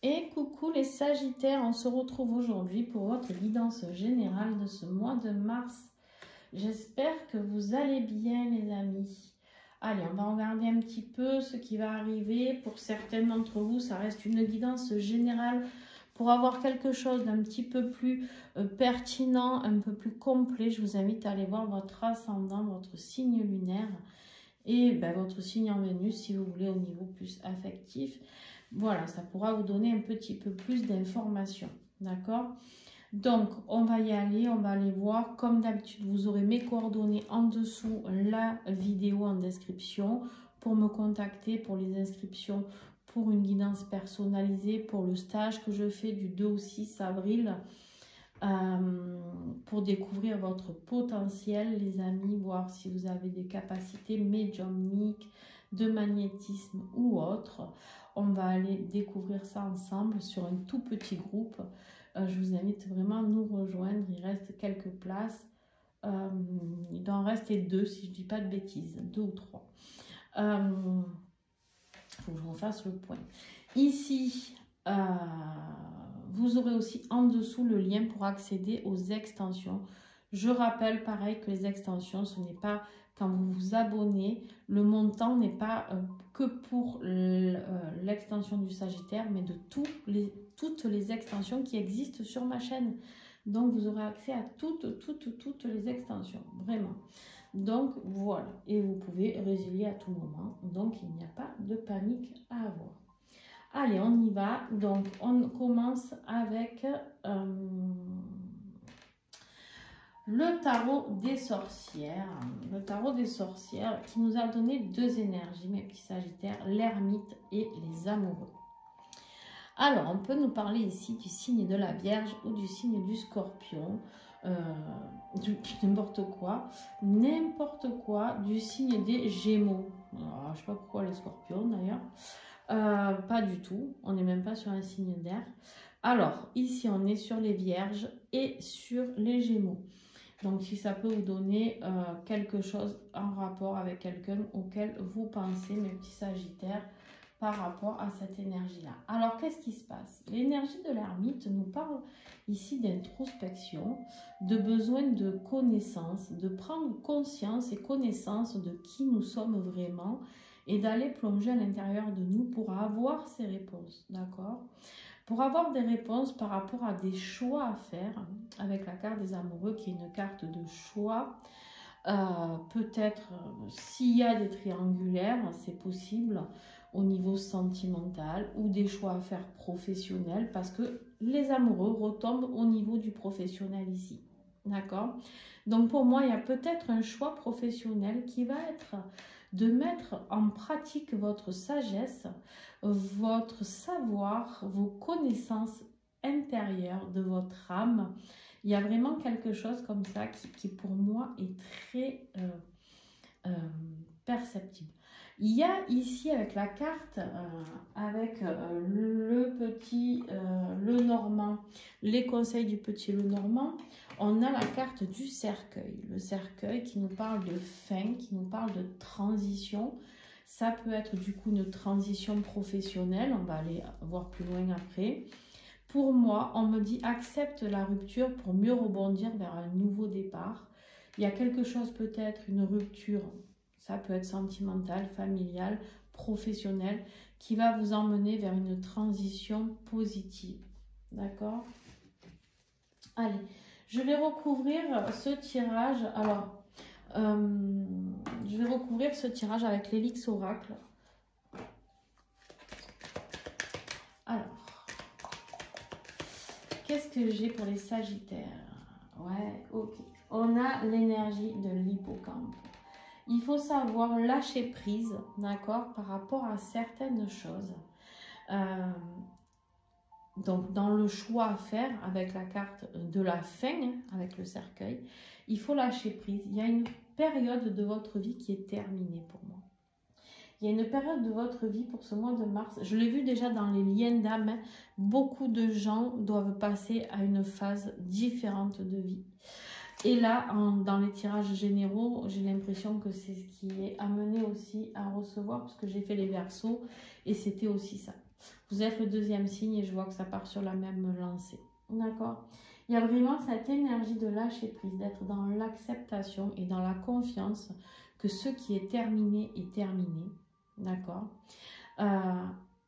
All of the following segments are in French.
Et coucou les Sagittaires, on se retrouve aujourd'hui pour votre guidance générale de ce mois de mars. J'espère que vous allez bien les amis. Allez, on va regarder un petit peu ce qui va arriver. Pour certains d'entre vous, ça reste une guidance générale. Pour avoir quelque chose d'un petit peu plus pertinent, un peu plus complet, je vous invite à aller voir votre ascendant, votre signe lunaire et votre signe en Vénus si vous voulez au niveau plus affectif. Voilà, ça pourra vous donner un petit peu plus d'informations, d'accord? Donc, on va y aller, on va aller voir. Comme d'habitude, vous aurez mes coordonnées en dessous, la vidéo en description pour me contacter pour les inscriptions, pour une guidance personnalisée, pour le stage que je fais du 2 au 6 avril, pour découvrir votre potentiel, les amis, voir si vous avez des capacités médiumniques, de magnétisme ou autre. On va aller découvrir ça ensemble sur un tout petit groupe. Je vous invite vraiment à nous rejoindre. Il reste quelques places. Il doit en rester 2 si je ne dis pas de bêtises. 2 ou 3. Il faut que je refasse le point. Ici, vous aurez aussi en dessous le lien pour accéder aux extensions. Je rappelle pareil que les extensions, ce n'est pas quand vous vous abonnez, le montant n'est pas que pour l'extension du Sagittaire, mais de toutes les extensions qui existent sur ma chaîne. Donc, vous aurez accès à toutes les extensions, vraiment. Donc, voilà. Et vous pouvez résilier à tout moment. Donc, il n'y a pas de panique à avoir. Allez, on y va. Donc, on commence avec le tarot des sorcières. Le tarot des sorcières qui nous a donné 2 énergies, mes petits Sagittaires, l'ermite et les amoureux. Alors, on peut nous parler ici du signe de la Vierge ou du signe du Scorpion, n'importe quoi, du signe des Gémeaux. Alors, je ne sais pas pourquoi les Scorpions d'ailleurs. Pas du tout, on n'est même pas sur un signe d'air. Alors, ici, on est sur les Vierges et sur les Gémeaux. Donc, si ça peut vous donner quelque chose en rapport avec quelqu'un auquel vous pensez, mes petits Sagittaires, par rapport à cette énergie-là. Alors, qu'est-ce qui se passe? L'énergie de l'ermite nous parle ici d'introspection, de besoin de connaissance, de prendre conscience et connaissance de qui nous sommes vraiment et d'aller plonger à l'intérieur de nous pour avoir ces réponses, d'accord? Pour avoir des réponses par rapport à des choix à faire, avec la carte des amoureux qui est une carte de choix, peut-être s'il y a des triangulaires, c'est possible au niveau sentimental ou des choix à faire professionnels parce que les amoureux retombent au niveau du professionnel ici, d'accord? Donc pour moi, il y a peut-être un choix professionnel qui va être de mettre en pratique votre sagesse, votre savoir, vos connaissances intérieures de votre âme. Il y a vraiment quelque chose comme ça qui pour moi est très perceptible. Il y a ici avec la carte, avec le petit Lenormand, les conseils du petit Lenormand, on a la carte du cercueil. Le cercueil qui nous parle de fin, qui nous parle de transition. Ça peut être du coup une transition professionnelle, on va aller voir plus loin après. Pour moi, on me dit accepte la rupture pour mieux rebondir vers un nouveau départ. Il y a quelque chose peut-être, une rupture, ça peut être sentimental, familial, professionnel, qui va vous emmener vers une transition positive. D'accord? Allez, je vais recouvrir ce tirage. Alors, je vais recouvrir ce tirage avec l'Hélix Oracle. Alors, qu'est-ce que j'ai pour les Sagittaires? Ouais, ok. On a l'énergie de l'hippocampe. Il faut savoir lâcher prise, d'accord, par rapport à certaines choses. Donc, dans le choix à faire avec la carte de la fin, avec le cercueil, il faut lâcher prise. Il y a une période de votre vie qui est terminée pour moi. Il y a une période de votre vie pour ce mois de mars. Je l'ai vu déjà dans les liens d'âme. Beaucoup de gens doivent passer à une phase différente de vie. Et là, dans les tirages généraux, j'ai l'impression que c'est ce qui est amené aussi à recevoir, parce que j'ai fait les versos et c'était aussi ça. Vous êtes le deuxième signe et je vois que ça part sur la même lancée. D'accord? Il y a vraiment cette énergie de lâcher prise, d'être dans l'acceptation et dans la confiance que ce qui est terminé est terminé. D'accord?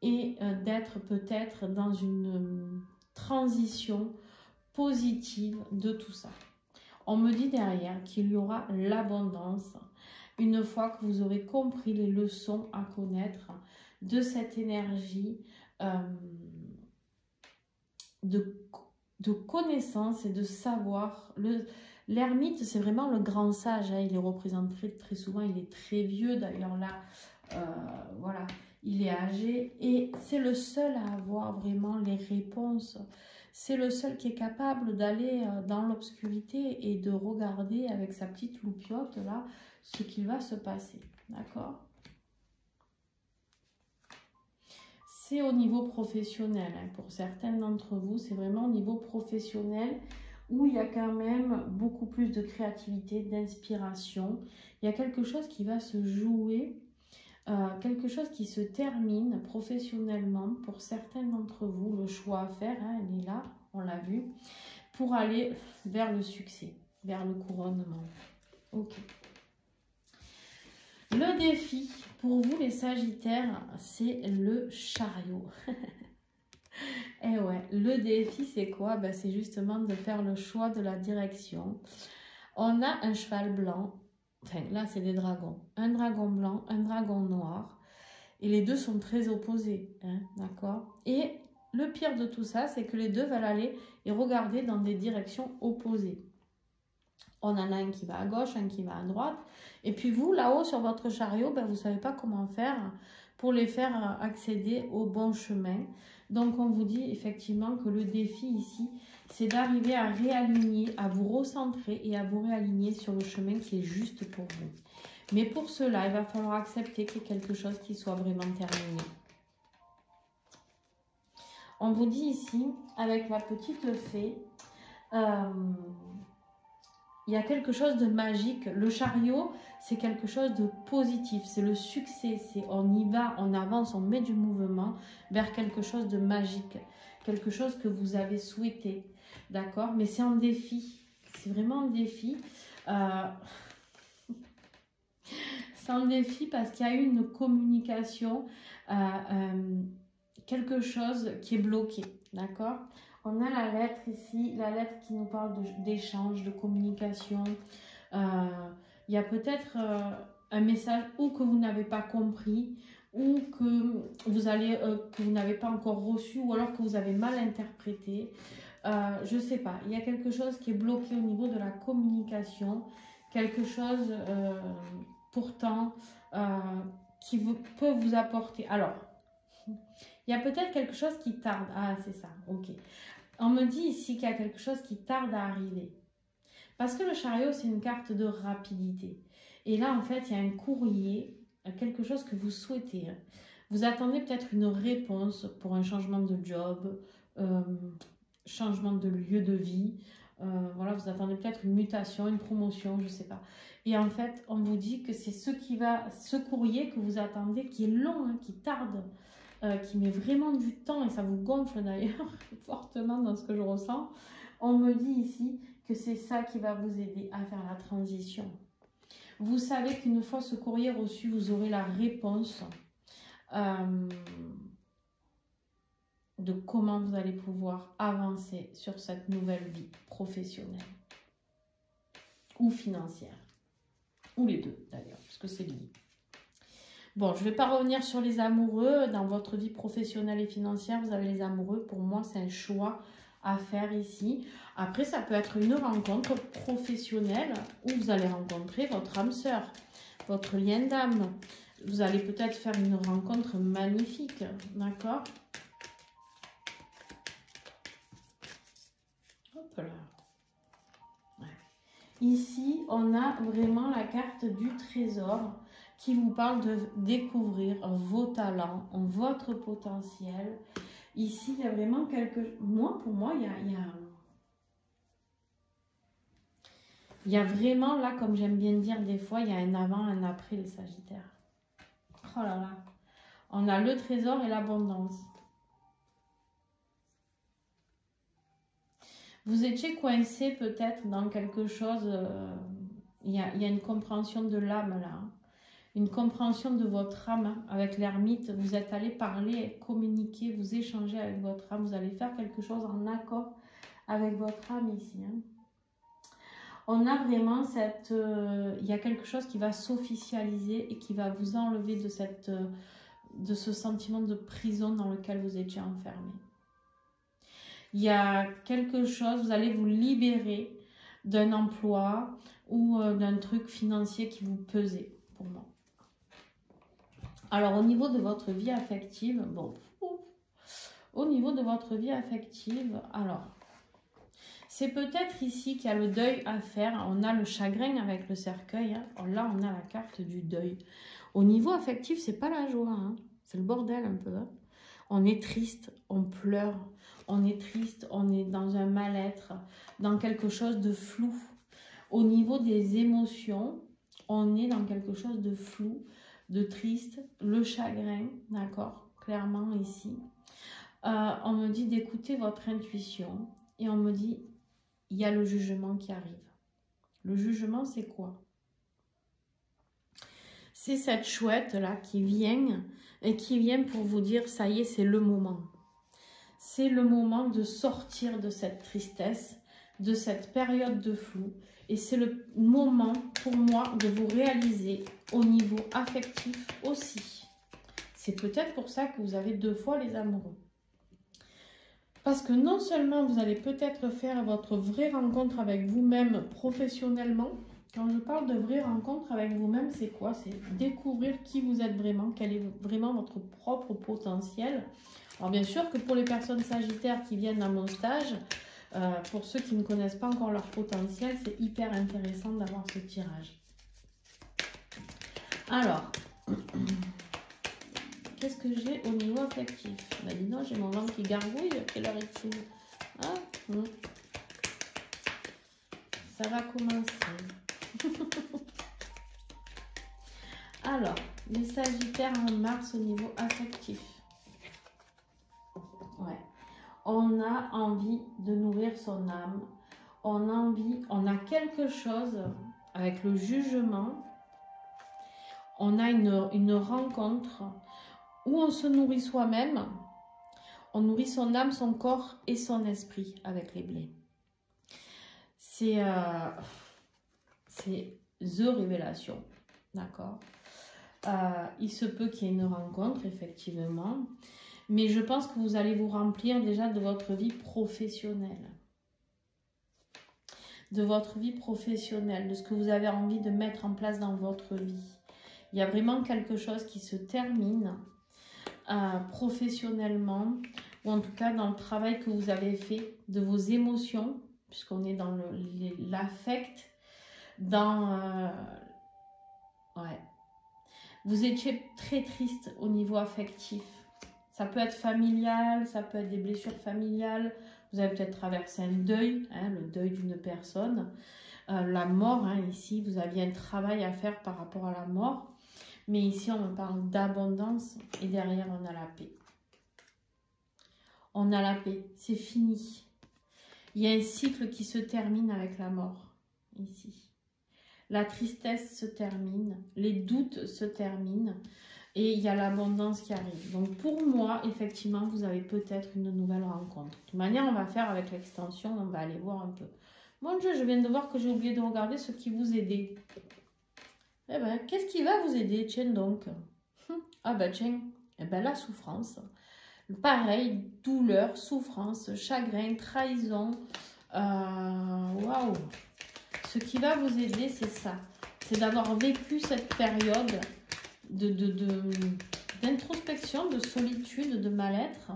D'être peut-être dans une transition positive de tout ça. On me dit derrière qu'il y aura l'abondance une fois que vous aurez compris les leçons à connaître de cette énergie de connaissance et de savoir. L'ermite, c'est vraiment le grand sage, hein. Il est représenté très souvent, il est très vieux d'ailleurs là, voilà, il est âgé et c'est le seul à avoir vraiment les réponses. C'est le seul qui est capable d'aller dans l'obscurité et de regarder avec sa petite loupiote là ce qui va se passer. D'accord? C'est au niveau professionnel. Hein. Pour certains d'entre vous, c'est vraiment au niveau professionnel où il y a quand même beaucoup plus de créativité, d'inspiration. Il y a quelque chose qui va se jouer, quelque chose qui se termine professionnellement. Pour certains d'entre vous, le choix à faire, hein, elle est là, on l'a vu, pour aller vers le succès, vers le couronnement. Ok. Le défi pour vous les Sagittaires, c'est le chariot. Et ouais, le défi c'est quoi? Ben, c'est justement de faire le choix de la direction. On a un cheval blanc, enfin là c'est des dragons, un dragon blanc, un dragon noir, et les deux sont très opposés, hein, d'accord? Et le pire de tout ça, c'est que les deux veulent aller et regarder dans des directions opposées. On en a un qui va à gauche, un qui va à droite. Et puis vous, là-haut, sur votre chariot, ben, vous ne savez pas comment faire pour les faire accéder au bon chemin. Donc, on vous dit effectivement que le défi ici, c'est d'arriver à réaligner, à vous recentrer et à vous réaligner sur le chemin qui est juste pour vous. Mais pour cela, il va falloir accepter qu'il y ait quelque chose qui soit vraiment terminé. On vous dit ici, avec la petite fée, il y a quelque chose de magique. Le chariot, c'est quelque chose de positif. C'est le succès. On y va, on avance, on met du mouvement vers quelque chose de magique. Quelque chose que vous avez souhaité. D'accord? Mais c'est un défi. C'est vraiment un défi. C'est un défi parce qu'il y a eu une communication, quelque chose qui est bloqué. D'accord? On a la lettre ici, la lettre qui nous parle d'échange, de communication. Il y a peut-être un message ou que vous n'avez pas compris, ou que vous n'avez pas encore reçu, ou alors que vous avez mal interprété. Je ne sais pas, il y a quelque chose qui est bloqué au niveau de la communication, quelque chose pourtant qui peut vous apporter. Alors, il y a peut-être quelque chose qui tarde. Ah, c'est ça, ok. On me dit ici qu'il y a quelque chose qui tarde à arriver. Parce que le chariot, c'est une carte de rapidité. Et là, en fait, il y a un courrier, quelque chose que vous souhaitez. Vous attendez peut-être une réponse pour un changement de job, changement de lieu de vie. Voilà, vous attendez peut-être une mutation, une promotion, je ne sais pas. Et en fait, on vous dit que c'est ce courrier que vous attendez, qui est long, hein, qui tarde, qui met vraiment du temps, et ça vous gonfle d'ailleurs fortement dans ce que je ressens. On me dit ici que c'est ça qui va vous aider à faire la transition. Vous savez qu'une fois ce courrier reçu, vous aurez la réponse de comment vous allez pouvoir avancer sur cette nouvelle vie professionnelle ou financière, ou les deux d'ailleurs, parce que c'est lié. Bon, je ne vais pas revenir sur les amoureux. Dans votre vie professionnelle et financière, vous avez les amoureux. Pour moi, c'est un choix à faire ici. Après, ça peut être une rencontre professionnelle où vous allez rencontrer votre âme sœur, votre lien d'âme. Vous allez peut-être faire une rencontre magnifique, d'accord? Hop là. Ouais. Ici, on a vraiment la carte du trésor qui vous parle de découvrir vos talents, votre potentiel. Ici, il y a vraiment pour moi, il y a vraiment, là, comme j'aime bien dire des fois, il y a un avant, un après les Sagittaires. Oh là là. On a le trésor et l'abondance. Vous étiez coincé peut-être dans quelque chose, il y a une compréhension de l'âme là, hein. Une compréhension de votre âme hein, avec l'ermite. Vous êtes allé parler, communiquer, vous échanger avec votre âme. Vous allez faire quelque chose en accord avec votre âme ici. Hein. On a vraiment cette... il y a quelque chose qui va s'officialiser et qui va vous enlever de ce sentiment de prison dans lequel vous étiez enfermé. Il y a quelque chose, vous allez vous libérer d'un emploi ou d'un truc financier qui vous pesait pour moi. Alors, au niveau de votre vie affective, bon, au niveau de votre vie affective, alors, c'est peut-être ici qu'il y a le deuil à faire. On a le chagrin avec le cercueil. Hein. Là, on a la carte du deuil. Au niveau affectif, c'est pas la joie. Hein. C'est le bordel un peu. Hein. On est triste, on pleure, on est triste, on est dans un mal-être, dans quelque chose de flou. Au niveau des émotions, on est dans quelque chose de flou, de triste, le chagrin, d'accord, clairement ici. On me dit d'écouter votre intuition et on me dit, il y a le jugement qui arrive. Le jugement, c'est quoi? C'est cette chouette-là qui vient et qui vient pour vous dire, ça y est, c'est le moment. C'est le moment de sortir de cette tristesse, de cette période de flou. Et c'est le moment pour moi de vous réaliser au niveau affectif aussi. C'est peut-être pour ça que vous avez 2 fois les amoureux. Parce que non seulement vous allez peut-être faire votre vraie rencontre avec vous-même professionnellement. Quand je parle de vraie rencontre avec vous-même, c'est quoi? C'est découvrir qui vous êtes vraiment, quel est vraiment votre propre potentiel. Alors bien sûr que pour les personnes sagittaires qui viennent à mon stage, pour ceux qui ne connaissent pas encore leur potentiel, c'est hyper intéressant d'avoir ce tirage. Alors, qu'est-ce que j'ai au niveau affectif? Ben dis donc, j'ai mon ventre qui gargouille. Quelle heure est-il? Ah, ça va commencer. Alors, les sagittaires en mars au niveau affectif. Ouais. On a envie de nourrir son âme. On a quelque chose avec le jugement. On a une rencontre où on se nourrit soi-même. On nourrit son âme, son corps et son esprit avec les blés. C'est The Révélation. D'accord. Il se peut qu'il y ait une rencontre, effectivement. Mais je pense que vous allez vous remplir déjà de votre vie professionnelle. De votre vie professionnelle, de ce que vous avez envie de mettre en place dans votre vie. Il y a vraiment quelque chose qui se termine professionnellement, ou en tout cas dans le travail que vous avez fait, de vos émotions, puisqu'on est dans l'affect, dans... ouais. Vous étiez très triste au niveau affectif. Ça peut être familial, ça peut être des blessures familiales. Vous avez peut-être traversé un deuil, hein, le deuil d'une personne. La mort, hein, ici, vous aviez un travail à faire par rapport à la mort. Mais ici, on parle d'abondance et derrière, on a la paix. On a la paix, c'est fini. Il y a un cycle qui se termine avec la mort, ici. La tristesse se termine, les doutes se terminent. Et il y a l'abondance qui arrive. Donc pour moi, effectivement, vous avez peut-être une nouvelle rencontre. De toute manière, on va faire avec l'extension, on va aller voir un peu. Mon Dieu, je viens de voir que j'ai oublié de regarder ce qui vous aidait. Eh bien, qu'est-ce qui va vous aider? Tiens donc. Ah ben tiens, eh ben, la souffrance. Pareil, douleur, souffrance, chagrin, trahison. Waouh. Ce qui va vous aider, c'est ça. C'est d'avoir vécu cette période d'introspection, de solitude, de mal-être.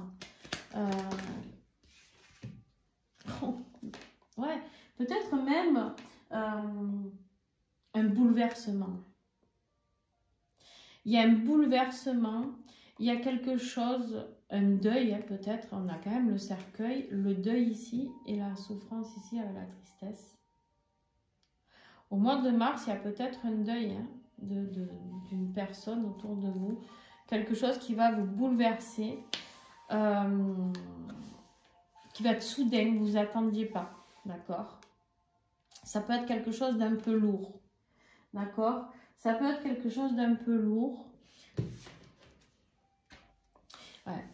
Ouais, peut-être même un bouleversement. Il y a un bouleversement, il y a quelque chose, un deuil hein, peut-être, on a quand même le cercueil, le deuil ici et la souffrance ici avec la tristesse. Au mois de mars, il y a peut-être un deuil hein, d'une personne autour de vous, quelque chose qui va vous bouleverser, qui va être soudain, vous ne vous attendiez pas. d'accord? Ça peut être quelque chose d'un peu lourd, d'accord? Ça peut être quelque chose d'un peu lourd. Ouais.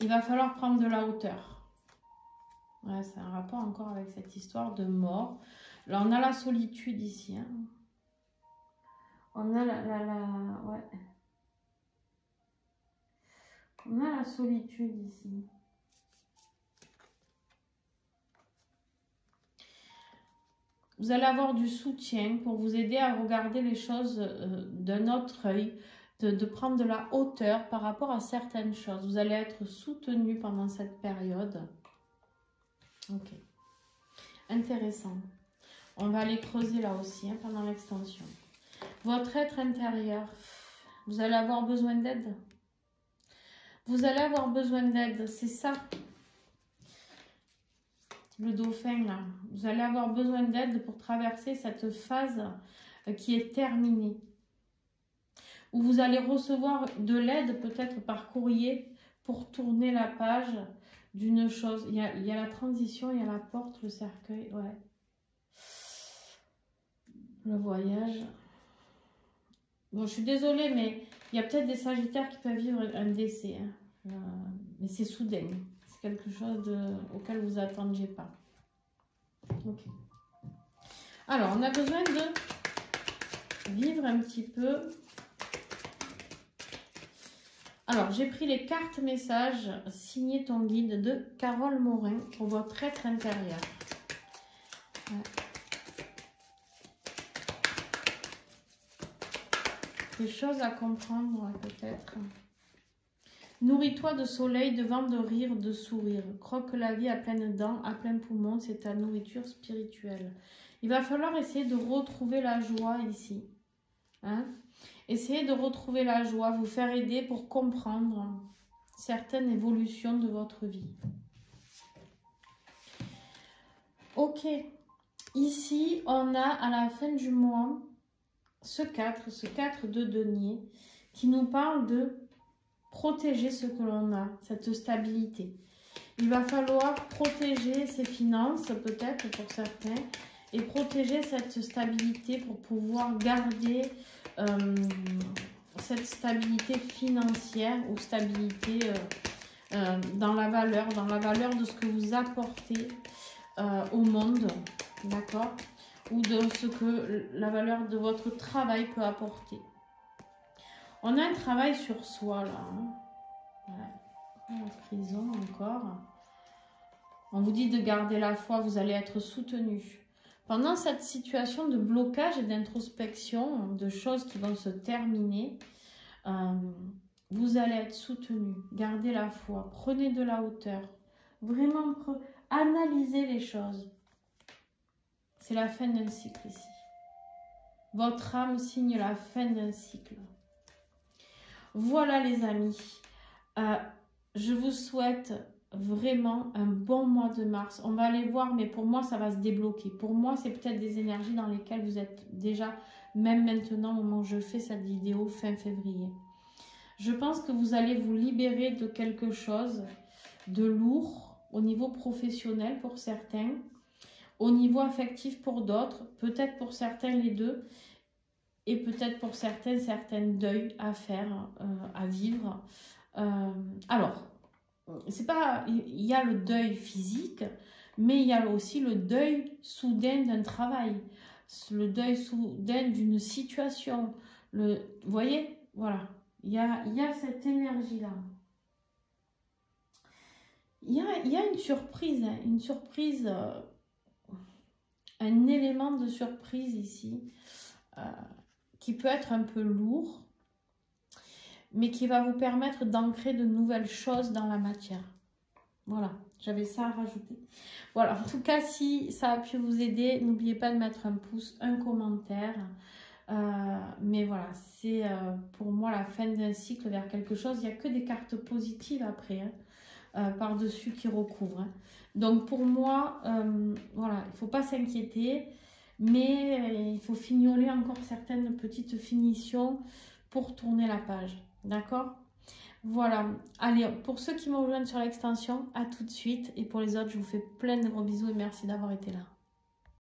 Il va falloir prendre de la hauteur. Ouais, c'est un rapport encore avec cette histoire de mort. Là, on a la solitude ici. Hein. On a ouais. On a la solitude ici. Vous allez avoir du soutien pour vous aider à regarder les choses d'un autre œil, de prendre de la hauteur par rapport à certaines choses. Vous allez être soutenu pendant cette période. Ok. Intéressant. On va aller creuser là aussi hein, pendant l'extension. Votre être intérieur, vous allez avoir besoin d'aide. Vous allez avoir besoin d'aide, c'est ça. Le dauphin là, vous allez avoir besoin d'aide pour traverser cette phase qui est terminée. Où vous allez recevoir de l'aide peut-être par courrier pour tourner la page d'une chose. Il y a la transition, il y a la porte, le cercueil, ouais. Le voyage. Bon, je suis désolée, mais il y a peut-être des sagittaires qui peuvent vivre un décès. Hein. Mais c'est soudain. C'est quelque chose auquel vous attendiez pas. Ok. Alors, on a besoin de vivre un petit peu. Alors, j'ai pris les cartes messages signées ton guide de Carole Morin pour votre être intérieur. Ouais. Des choses à comprendre peut-être. Nourris-toi de soleil, de vent, de rire, de sourire. Croque la vie à pleines dents, à plein poumon, c'est ta nourriture spirituelle. Il va falloir essayer de retrouver la joie ici. Hein? Essayez de retrouver la joie, vous faire aider pour comprendre certaines évolutions de votre vie. Ok. Ici, on a à la fin du mois ce 4 de denier qui nous parle de protéger ce que l'on a, cette stabilité. Il va falloir protéger ses finances, peut-être pour certains, et protéger cette stabilité pour pouvoir garder cette stabilité financière ou stabilité dans la valeur de ce que vous apportez au monde, d'accord? Ou de ce que la valeur de votre travail peut apporter. On a un travail sur soi là. Hein. Ouais. La prison encore. On vous dit de garder la foi, vous allez être soutenu. Pendant cette situation de blocage et d'introspection, de choses qui vont se terminer, vous allez être soutenu. Gardez la foi, prenez de la hauteur. Vraiment, analysez les choses. C'est la fin d'un cycle ici. Votre âme signe la fin d'un cycle. Voilà les amis. Je vous souhaite vraiment un bon mois de mars. On va aller voir, mais pour moi, ça va se débloquer. Pour moi, c'est peut-être des énergies dans lesquelles vous êtes déjà, même maintenant, au moment où je fais cette vidéo, fin février. Je pense que vous allez vous libérer de quelque chose de lourd au niveau professionnel pour certains, au niveau affectif pour d'autres, peut-être pour certains les deux, et peut-être pour certains deuils à faire, à vivre. Alors, c'est pas, il y a le deuil physique, mais il y a aussi le deuil soudain d'un travail, le deuil soudain d'une situation. Vous voyez, voilà, il y a cette énergie-là. Il y a une surprise, hein, un élément de surprise ici, qui peut être un peu lourd, mais qui va vous permettre d'ancrer de nouvelles choses dans la matière. Voilà, j'avais ça à rajouter. Voilà, en tout cas, si ça a pu vous aider, n'oubliez pas de mettre un pouce, un commentaire. Mais voilà, c'est pour moi la fin d'un cycle vers quelque chose. Il n'y a que des cartes positives après, hein, par-dessus qui recouvrent. Hein. Donc pour moi, voilà, il ne faut pas s'inquiéter, mais il faut fignoler encore certaines petites finitions pour tourner la page. D'accord? Voilà, allez, pour ceux qui me rejoignent sur l'extension, à tout de suite. Et pour les autres, je vous fais plein de gros bisous et merci d'avoir été là.